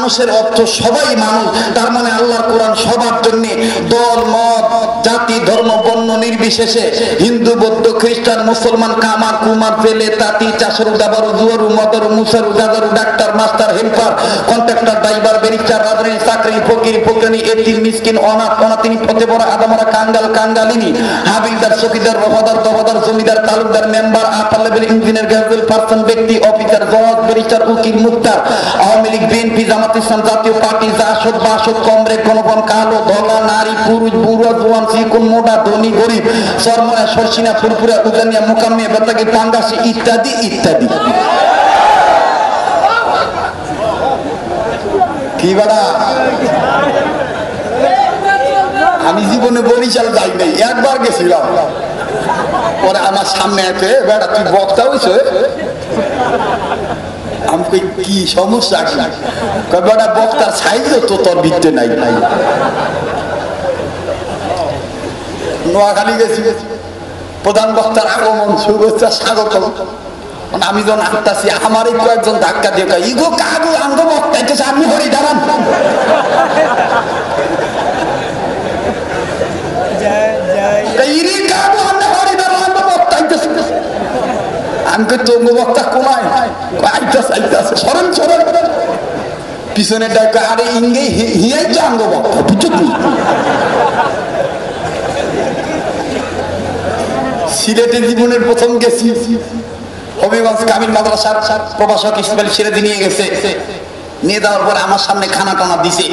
মানুষের অর্থ সবাই মানুষ, তার মানে আল্লাহর কোরআন সবার জন্য, দল মত জাতি ধর্ম বর্ণ নির্বিশেষে, হিন্দু বৌদ্ধ খ্রিস্টান মুসলমান কামার কুমার জেলে তাঁতি চাষরু দাবারু জুয়ারু মদারু মুসারু দাদারু doctor master helper contractor driver barrister রাজনীতি চাকরি ফকির ফকিরানি এতিম মিসকিন অনাথ অনাথিনী ফতে বড় আদামরা কাঙ্গাল কাঙ্গালিনী হাবিলদার চকিদার রফাদার দফাদার জমিদার তালুকদার member upper level engineer graduate person ব্যক্তি অফিসার জজ ব্যারিস্টার উকিল মুক্তার আওয়ামী লীগ বিএনপি জামাত ইসলাম জাতীয় পার্টি জাসদ বাসদ কমরেড গণপন কালো ধলা নারী পুরুষ বুড়া জোয়ান চিকুন মোটা ধনী গরিব সরময়া সরসিনা ফুরফুরা উজানিয়া মুকাম্মিয়া বেতাগি পাঙ্গাসি ইত্যাদি ইত্যাদি। কি বাড়া আমি জীবনে বরিশাল যাই নাই, একবার গেছিলাম। পরে আমার সামনে এসে বেড়া তুই বক্তা হইছ, আমি কই কি সমস্যা কি? বেড়া বক্তার সাইজও তো তোর ভিত্তে নাই। নোয়াখালী গেছি, প্রধান বক্তার আগমন শুভেচ্ছা স্বাগত। আমি যখন আসতেছি আমার এই কয়েকজন ধাক্কা দিয়ে ইগো কাগো আঙ্গ বক্তাইতেছে, আমি হরি দাঁড়ান। আমি তোঙ্গ বক্তা কোনায় আইতাছে আইতাছে সরল সরল পিছনে ডাকা আরে ইঙ্গে হিয়াই তো আঙ্গ বক্তা বুঝছো তুই। সিলেটে জীবনের প্রথম গেছি, হবিগঞ্জ কামিল মাদ্রাসার প্রভাষক ইসমাইল সিরাজি নিয়ে গেছে। নিয়ে যাওয়ার পরে আমার সামনে খানা টানা দিছে,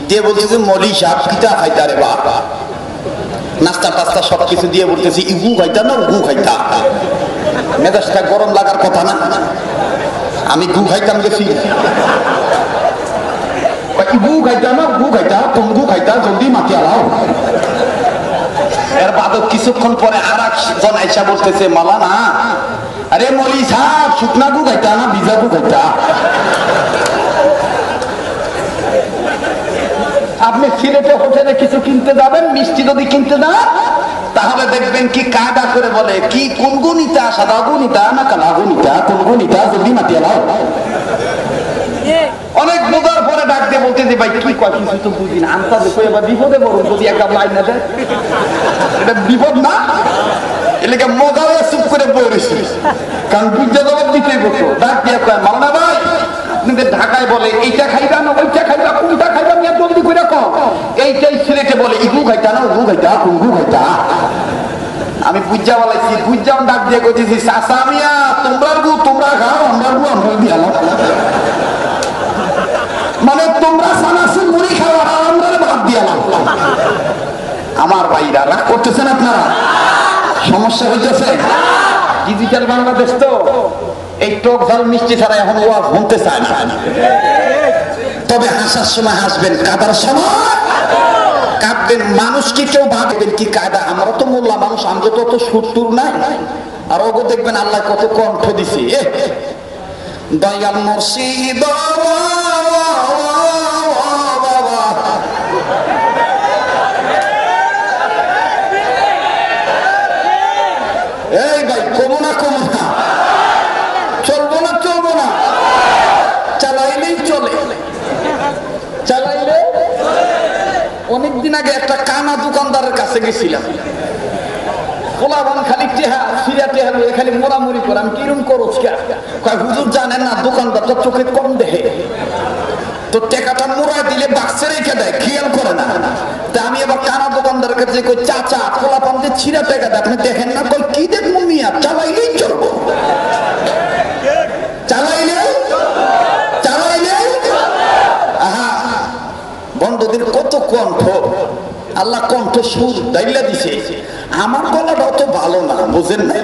দিয়ে বলতেছে মলি সাহেব কিতা খাইতা রে বাবা, নাস্তা টাস্তা সবকিছু দিয়ে বলতেছি ইগু খাইতা না গু খাইতা। মেজাজটা গরম লাগার কথা না, আমি গু খাইতাম গেছি। ইগু খাইতা না গু খাইতা, তুমি গু খাইতা জলদি মাতি আলাও। এর বাদক কিছুক্ষণ পরে আর একজন আইসা বলতেছে মালানা আরে মলি সাহেব শুকনা গু খাইতা না ভিজা গু খাইতা? আপনি সিলেটে হোটেলে কিছু কিনতে যাবেন, মিষ্টি যদি কিনতে যান তাহলে দেখবেন কি কায়দা করে বলে কি কোন গুনিতা, সাদা গুনিতা না কালা গুনিতা, কোন গুনিতা জলদি মাতি আলাও। অনেক বোঝার পরে ডাক দিয়ে বলতে যে ভাই কি কয় কিছু তো বুঝি না, আন্তাজে কই এবার বিপদে বলুন যদি একটা লাইন না দেয়, এটা বিপদ না? এলাকা মজা হয়ে চুপ করে বয়ে রয়েছে, কারণ বুঝতে জবাব দিতেই বলতো। ডাক দিয়ে কয় মাওলানা ভাই আপনাদের ঢাকায় বলে এইটা খাইবা না ওইটা খাইবা, কোনটা খাইবা নিয়ে জলদি করে কও। এইটাই সিলেটে বলে ইগু খাইতা না গু খাইতা, কোন গু খাইতা? আমি বুঝা বলাইছি, বুঝাও ডাক দিয়ে কইতেছি চাচা মিয়া তোমরা গু তোমরা খাও, আমরা গু আমরা দিয়ে আলো। মানে তোমরা সানাসি মুড়ি খাওয়া আমরা বাদ দিয়ে আলো। আমার ভাইরা রাগ করতেছেন আপনারা? সমস্যা হইতেছে। ডিজিটাল বাংলাদেশ তো এই টক ঝাল মিষ্টি ছাড়া এখন ওয়াজ শুনতে চায় না। তবে হাসার সময় হাসবেন, কাঁদার সময় কাঁদবেন। মানুষ কি কেউ ভাববেন কি কায়দা? আমরা তো মোল্লা মানুষ, আমরা তো অত সুরতুর নাই। আর ওগো দেখবেন আল্লাহ কত কণ্ঠ দিছে। দয়াল মুর্শিদ এই ভাই কমো না কমো না, চলবো না চলবো না, চালাইলেই চলে, চালাইলে। অনেকদিন আগে একটা কানা দোকানদারের কাছে গেছিলাম, কোলাবান খালি টেহা সিরা টেহা খালি মোড়ামুড়ি করে। আমি কিরম করছ কয় হুজুর জানেন না দোকানদার তো চোখে কম দেখে, তো টেকাটা মোড়ায় দিলে বাক্সে রেখে দেয়, খেয়াল করে না। তা আমি এবার কানা দোকানদারের কাছে কই চাচা কোলাপান দিয়ে ছিঁড়া টেকা দেয়, আপনি দেখেন না? কই কি দেখবো মিয়া, চালাইলেই চলবো, চালাইলে চালাইলে। আহা বন্ধুদের কত কণ্ঠ, আল্লাহ কণ্ঠ সুর দাইলা দিছে। আমার গলাটা অত ভালো না, বুঝেন না?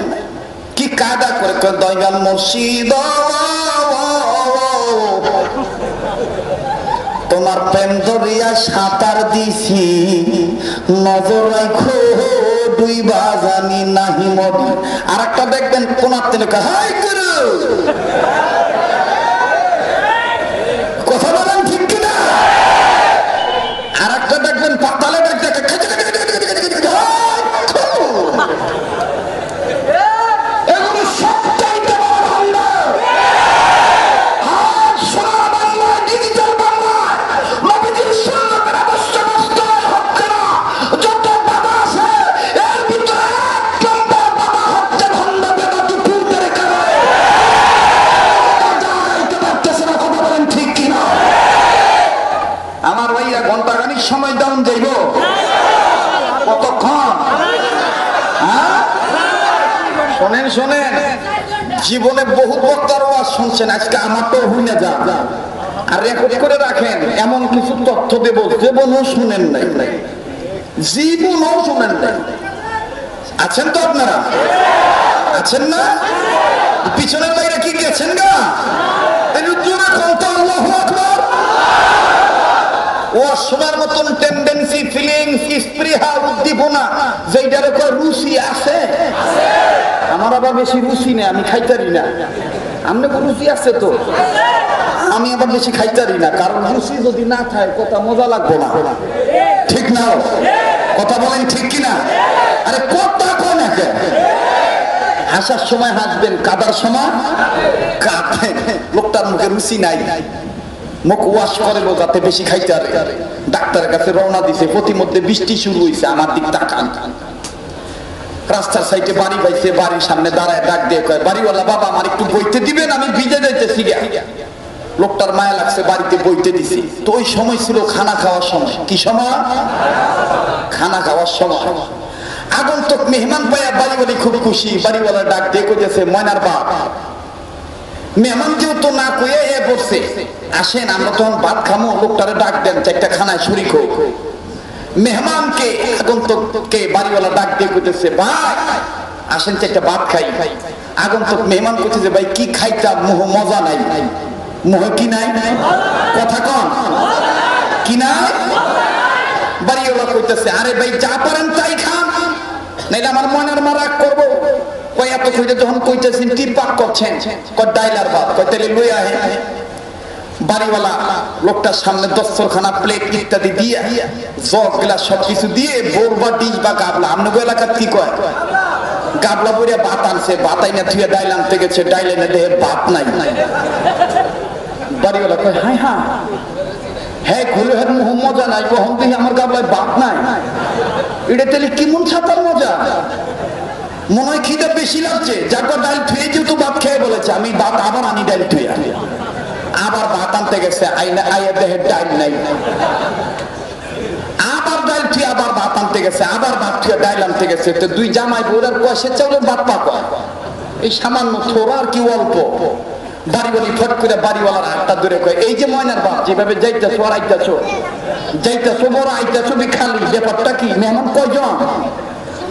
কি কায়দা করে দয়াল মুর্শিদ তোমার প্রেম ধরিয়া সাঁতার দিছি, নজর রাখো ডুইবা জানি নাহি মরি। আর একটা দেখবেন কোনার থেকে হাই করু, কথা বলেন ঠিক কিনা? আর একটা দেখবেন পাতালে ডাক দেখে ডিজিটাল বাংলা আমার ভাইয়া ঘন্টাখানিক সময় দাম যাইব কতক্ষণ? হ্যাঁ শোনেন শোনেন, জীবনে বহু বক্তার ওয়াজ শুনছেন, আজকে আমার তো হইনা যা আর রেকর্ড করে রাখেন। এমন কিছু তথ্য দেব জীবনও শুনেন নাই, জীবনও শুনেন নাই। আছেন তো আপনারা? আছেন না? পিছনের বাইরে কি গেছেন গা? শোনার মতন টেন্ডেন্সি, ফিলিংস, স্পৃহা, উদ্দীপনা যেটার উপর রুচি আছে। আমার আবার বেশি রুচি নেই, আমি খাইতারি না। আপনার রুচি আছে তো? আমি আবার বেশি খাইতারি না, কারণ রুচি যদি না থাকে কথা মজা লাগবে না। ঠিক না? কথা বলেন ঠিক কিনা? আরে কথা কোন একে হাসার সময় হাসবেন, কাদার সময় কাঁদবেন। লোকটার মুখে রুচি নাই, মুখ ওয়াশ করে যাতে বেশি খাইতে পারে। ডাক্তারের কাছে রওনা দিছে, প্রতিমধ্যে বৃষ্টি শুরু হয়েছে। আমার দিক তাকান, রাস্তার সাইডে বাড়ি পাইছে, বাড়ির সামনে দাঁড়ায় ডাক দিয়ে কয়, বাড়িওয়ালা বাবা আমার একটু বইতে দিবেন, আমি ভিজে যাইতেছি। লোকটার মায়া লাগছে, বাড়িতে বইতে দিছি। তো ওই সময় ছিল খানা খাওয়ার সময়। কি সময়? খানা খাওয়ার সময়। আগন্তুক মেহমান পাইয়া বাড়িওয়ালি খুব খুশি। বাড়িওয়ালা ডাক দিয়ে কইতেছে, ময়নার বাপ মেহমান যেহেতু না কয়ে এ বসছে, আসেন আমরা তখন ভাত খামো, লোকটারে ডাক দেন, চারটা খানায় শরীক হোক। মেহমানকে আগন্তুককে বাড়িওয়ালা ডাক দিয়ে কইতেছে, ভাই আসেন চারটা ভাত খাই। আগন্তুক মেহমান কইতেছে, ভাই কি খাইতাম, মোহ মজা নাই। মোহ কি নাই? কথা কন কি নাই? বাড়িওয়ালা কইতেছে, আরে ভাই যা পারেন তাই খান, নাইলে আমার মনের মারাক করবো। কয় এত কইতে যখন কইতেছেন কি পাক করছেন? কয় ডাইলার ভাত। কয় তাহলে লই আহে। বাড়িওয়ালা লোকটার সামনে দস্তরখানা, প্লেট ইত্যাদি দিয়ে, জগ গ্লাস সবকিছু দিয়ে, বোর বা ডিশ বা গাবলা, আপনাদের এলাকার কি কয়? গাবলা বইয়া ভাত আনছে, ভাত আইনা থুয়ে ডাইল আনতে গেছে, ডাইল এনে দেহে ভাত নাই। বাড়িওয়ালা কয়, হ্যাঁ হ্যাঁ হ্যাঁ খুলে হ্যাঁ মোহ মজা নাই, কখন দেখি আমার গাবলায় ভাত নাই। এটা তাহলে কেমন ছাতার মজা? মনে হয় খিদে বেশি লাগছে, যাকে ডাল থুয়ে যেহেতু ভাত খেয়ে বলেছে, আমি ভাত আবার আনি ডাল থুয়ে। আবার ভাত আনতে গেছে, আইয়া দেহে ডাল নাই। আবার ডাল থুয়ে আবার ভাত আনতে গেছে, আবার ভাত থুয়ে ডাল আনতে গেছে। তো দুই জামাই বোরার কষে চাউলের ভাত পাকা, এই সামান্য থোড়া আর কি অল্প। বাড়িওয়ালি ফট করে বাড়িওয়ালার হাতটা ধরে কয়, এই যে ময়নার বাপ যেভাবে যাইতেছো আর আইতেছো, যাইতেছো বড় আইতেছো খালি, ব্যাপারটা কি? মেহমান কয়জন?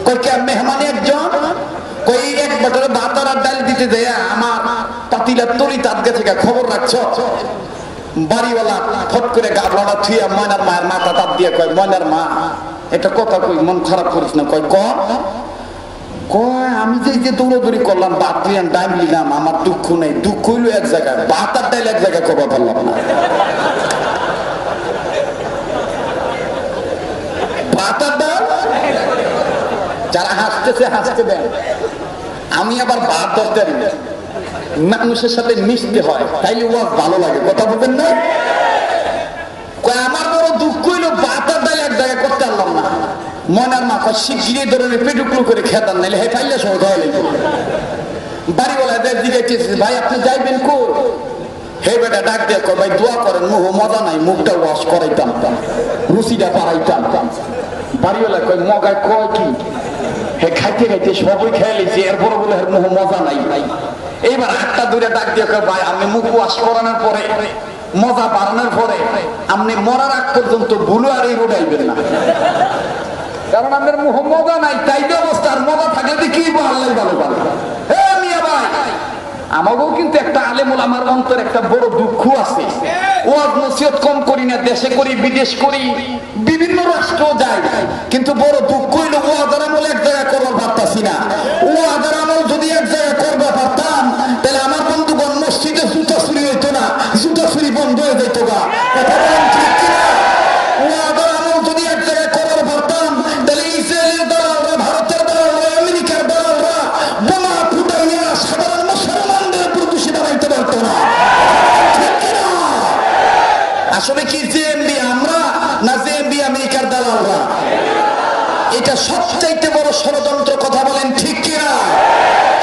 কয় কে মেহমান একজন। কই এক বছরে ভাত আর ডাল দিতে যায়, আমার পাতিলা তরি তার কাছে খবর রাখছো? বাড়িওয়ালা ফট করে গাবলাটা থুইয়া ময়নার মায়ের মাথা তাপ দিয়ে কয়, ময়নার মা এটা কথা কই, মন খারাপ করিস না। কয় কয় আমি যে দৌড়াদৌড়ি করলাম, ভাত তুই ডাইল নিলাম, আমার দুঃখ নেই। দুঃখ হইলো এক জায়গায়, ভাত আর ডাইল এক জায়গায় কবা পারলাম না। ভাত আর ডাল, যারা হাসতেছে হাসতে দেন। আমি আবার ভাত ধরতে মানুষের সাথে মিশতে হয়, তাইলে ওয়াজ ভালো লাগে। কথা বলবেন না? আমার বড় দুঃখ হইলো ভাত আর ডাল এক জায়গায় করতে পারলাম না। ময়নার মা কয় শিগগিরই ধরনের পেটুকলু করে খেতাম, নাইলে হে ফাইলে সহ ধোয়া লাগবে। বাড়িওয়ালা জিজ্ঞেস, ভাই আপনি যাইবেন কো? হে বেটা ডাক দিয়ে কয়, ভাই দোয়া করেন, মুহ মজা নাই, মুখটা ওয়াশ করাইতাম, রুচিটা বাড়াইতাম। বাড়িওয়ালা কয়, মগায় কয় কি? হে খাইতে খাইতে সবই খেয়ে লিছি, এরপরে বলে মুহ মজা নাই। এইবার হাতটা ধরে ডাক দিয়ে কয়, ভাই আপনি মুখ ওয়াশ করানোর পরে, মজা বাড়ানোর পরে, আপনি মরার আগ পর্যন্ত ভুলো আর এই রোড আইবেন না, কারণ আপনার মুহ মজা নাই। তাই তো অবস্থা, আর মজা থাকলে কি আল্লাহ ভালো পারে। হে মিয়া ভাই, আমাকেও কিন্তু একটা আলেমুল আমার অন্তর একটা বড় দুঃখ আছে। ওয়াজ নসিহত কম করি না, দেশে করি, বিদেশ করি, বিভিন্ন রাষ্ট্র যাই, কিন্তু বড় দুঃখ হইল ওয়াজের আমল এক জায়গায় করবার পারতাছি না। ওয়াজের আমল যদি এক জায়গায় করবা পারতাম, তাহলে আমার বন্ধুগণ মসজিদে জুতা চুরি হইতো না, জুতা চুরি বন্ধ হয়ে যেত গা। কথা বলেন ঠিক কিনা? ওয়াজের আমল যদি এক জায়গায় করবার পারতাম, তাহলে ইসরায়েলের দালালরা, ভারতের দালালরা, আমেরিকার দালালরা বোমা ফুটাইয়া সাধারণ মুসলমানদের উপর দোষী বানাইতে পারতো না। আসলে কি জেএমবি আমরা, না জেএমবি আমেরিকার দালালরা? এটা সবচাইতে বড় ষড়যন্ত্র। কথা বলেন ঠিক কিনা?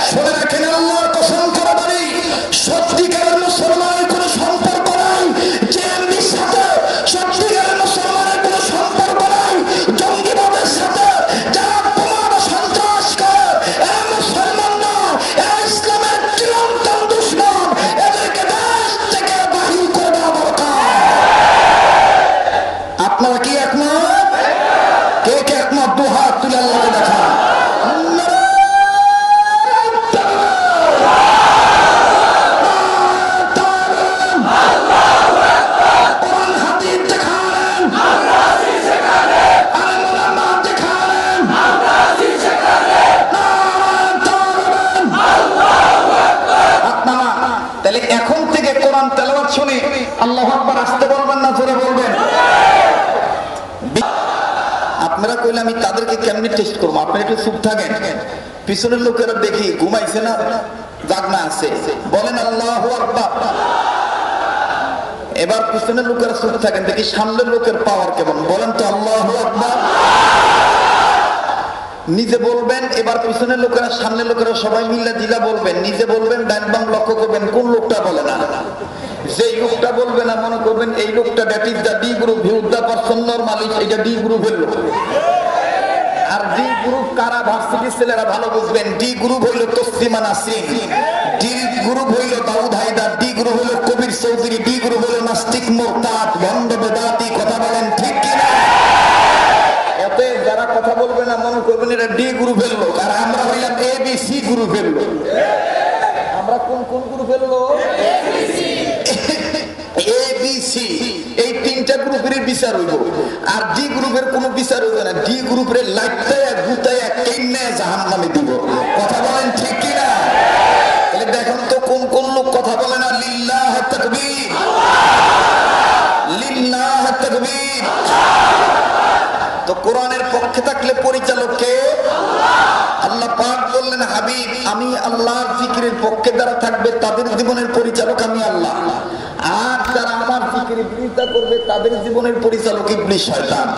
শুনে রাখেন, আল্লাহর কসম করে বলি, সত্যিকারের মুসলমানের কোনো সম্পর্ক নাই জেএমবির সাথে। সত্যিকারের হইলে আমি তাদেরকে কেমনি টেস্ট করবো? আপনি একটু চুপ থাকেন। পিছনের লোকেরা দেখি ঘুমাইছে না জাগনা আছে, বলেন আল্লাহু আকবার। এবার পিছনের লোকেরা চুপ থাকেন, দেখি সামনের লোকের পাওয়ার কেমন, বলেন তো আল্লাহু আকবার। নিজে বলবেন, এবার পিছনের লোকেরা সামনের লোকেরা সবাই মিলে দিলা বলবেন, নিজে বলবেন, ডান বাম লক্ষ্য করবেন কোন লোকটা বলে না। যেই লোকটা বলবে না মনে করবেন এই লোকটা that is the D group, he is the person normally, এটা ডি গ্রুপের লোক। আর ডি গ্রুপ কারা? ভার্সিটির ছেলেরা ভালো বুঝবেন। ডি গ্রুপ হইল তসলিমা নাসরিন, ডি গ্রুপ হইল দাউদ হায়দার, ডি গ্রুপ হইল কবির চৌধুরী, ডি গ্রুপ হইল নাস্তিক মুরতাদ ভণ্ড বেদাতি। কথা বলেন ঠিক কিনা? এতে যারা কথা বলবে না মনে করবেন এটা ডি গ্রুপের লোক, আর আমরা হইলাম এ বি সি গ্রুপের লোক। আমরা কোন কোন গ্রুপের লোক? এ বি সি, এই তিনটা গ্রুপের বিচার হইব, আর ডি গ্রুপের কোনো বিচার হইব না। ডি গ্রুপের লাইটায়া গুতায়া কেন্নে জাহান্নামে দিব। কথা বলেন ঠিক কিনা? তাহলে দেখুন তো কোন কোন লোক কথা বলে না। লিল্লাহ তাকবীর, লিল্লাহ তাকবীর। তো কোরআনের পক্ষে থাকলে পরিচালক কে? আল্লাহ পাক বললেন, হাবিব আমি আল্লাহর জিকিরের পক্ষে যারা থাকবে তাদের জীবনের পরিচালক আমি আল্লাহ, আর যারা আমার জিকিরের বিরোধিতা করবে তাদের জীবনের পরিচালক ইবলিস শয়তান।